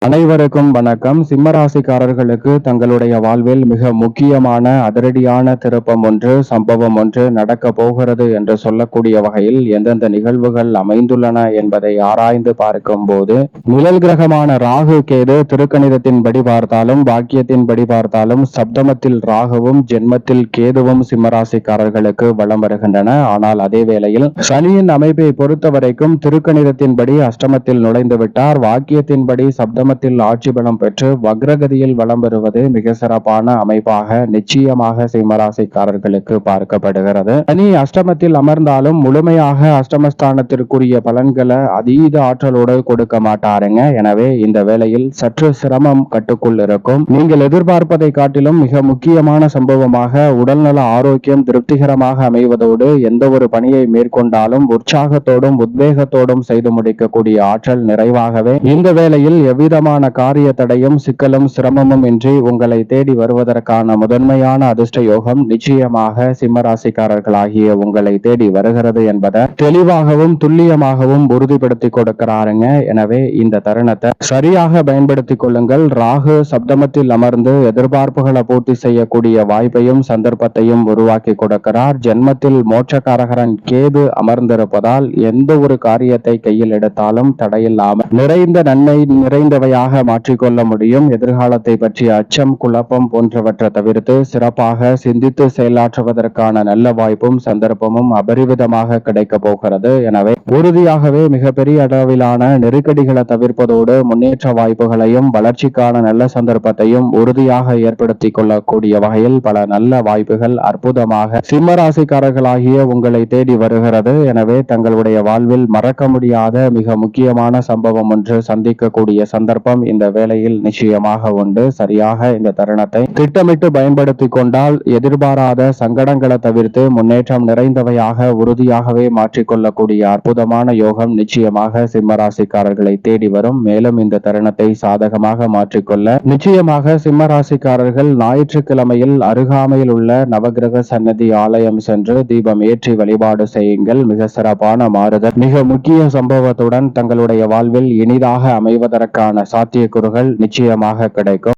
அனைவருக்கும் வணக்கம். சிம்மராசிக்காரர்களுக்கு தங்களுடைய வாழ்வில் மிக முக்கியமான அதிரடியான திருப்பம் ஒன்று, சம்பவம் ஒன்று நடக்க போகிறது என்று சொல்லக்கூடிய வகையில் எந்தெந்த நிகழ்வுகள் அமைந்துள்ளன என்பதை ஆராய்ந்து பார்க்கும் போது, நிழல் கிரகமான ராகு கேது திருக்கணிதத்தின்படி பார்த்தாலும் பாக்கியத்தின்படி பார்த்தாலும் சப்தமத்தில் ராகுவும் ஜென்மத்தில் கேதுவும் சிம்மராசிக்காரர்களுக்கு வலம் வருகின்றன. ஆனால் அதே வேளையில் சனியின் அமைப்பை பொறுத்தவரைக்கும் திருக்கணிதத்தின்படி அஷ்டமத்தில் நுழைந்து விட்டார். வாக்கியத்தின்படி சப்தமத்தில் ஆட்சி பலம் பெற்று வக்ரகதியில் வலம் பெறுவது மிக சிறப்பான அமைப்பாக நிச்சயமாக சிம்மராசிக்காரர்களுக்கு பார்க்கப்படுகிறது. சனி அஷ்டமத்தில் அமர்ந்தாலும் முழுமையாக அஷ்டமஸ்தானத்திற்குரிய பலன்களை அதீத ஆற்றலோடு கொடுக்க மாட்டாருங்க. எனவே இந்த வேளையில் சற்று சிரமம் கட்டுக்குள் இருக்கும். நீங்கள் எதிர்பார்ப்பதை காட்டிலும் மிக முக்கியமான சம்பவமாக உடல்நல ஆரோக்கியம் திருப்திகரமாக அமைவதோடு எந்த ஒரு பணியை மேற்கொண்டாலும் உற்சாகத்தோடும் உத்வேகத்தோடும் செய்து முடிக்கக்கூடிய ஆற்றல் நிறைவாகவே இந்த வேளையில் எவ்விதமான காரிய தடையும் சிக்கலும் சிரமமும் இன்றி உங்களை தேடி வருவதற்கான முதன்மையான அதிர்ஷ்ட யோகம் நிச்சயமாக சிம்மராசிக்காரர்களாகிய உங்களை தேடி வருகிறது என்பதை தெளிவாகவும் துல்லியமாகவும் உறுதிப்படுத்தி கொடுக்கிறாருங்க. எனவே இந்த தருணத்தை சரியாக பயன்படுத்திக் கொள்ளுங்கள். ராகு சப்தமத்தில் அமர்ந்து எதிர்பார்ப்புகளை பூர்த்தி செய்யக்கூடிய வாய்ப்பையும் சந்தர்ப்பத்தையும் உருவாக்கி கொடுக்கிறார். ஜென்மத்தில் மோட்சக்காரகரன் கேது அமர்ந்திருப்பதால் எந்த ஒரு காரியத்தை கையில் எடுத்தாலும் தடையில்லாமல் நிறைந்த நன்மை நிறைந்தவையாக மாற்றிக்கொள்ள முடியும். எதிர்காலத்தை பற்றிய அச்சம் குழப்பம் போன்றவற்றை தவிர்த்து சிறப்பாக சிந்தித்து செயலாற்றுவதற்கான நல்ல வாய்ப்பும் சந்தர்ப்பமும் அபரிவிதமாக கிடைக்க போகிறது. எனவே உறுதியாகவே மிகப்பெரிய அளவிலான நெருக்கடிகளை தவிர்ப்பதோடு முன்னேற்ற வாய்ப்புகளையும் வளர்ச்சிக்கான நல்ல சந்தர்ப்பத்தையும் உறுதியாக ஏற்படுத்திக் கொள்ளக்கூடிய வகையில் பல நல்ல வாய்ப்புகள் அற்புதமாக சிம்மராசிக்காரர்களாகிய உங்களை தேடி வருகிறது. எனவே தங்களுடைய வாழ்வில் மறக்க முடியாத மிக முக்கியமான சம்பவம் ஒன்று சந்திக்கக்கூடிய சந்தர்ப்பம் இந்த வேளையில் நிச்சயமாக உண்டு. சரியாக இந்த தருணத்தை திட்டமிட்டு பயன்படுத்திக் கொண்டால் எதிர்பாராத சங்கடங்களை தவிர்த்து முன்னேற்றம் நிறைந்தவையாக உறுதியாகவே மாற்றிக்கொள்ளக்கூடிய அற்புதமான யோகம் நிச்சயமாக சிம்மராசிக்காரர்களை தேடி வரும். மேலும் இந்த தருணத்தை சாதகமாக மாற்றிக்கொள்ள நிச்சயமாக சிம்மராசிக்காரர்கள் ஞாயிற்றுக்கிழமையில் அருகாமையில் உள்ள நவகிரக சன்னதி ஆலயம் சென்று தீபம் ஏற்றி வழிபாடு செய்யுங்கள். மிக சிறப்பான மாறுதல் மிக முக்கிய சம்பவத்துடன் தங்களுடைய வாழ்வில் இனிதாக அமைவதற்கான சாத்தியக்கூறுகள் நிச்சயமாக கிடைக்கும்.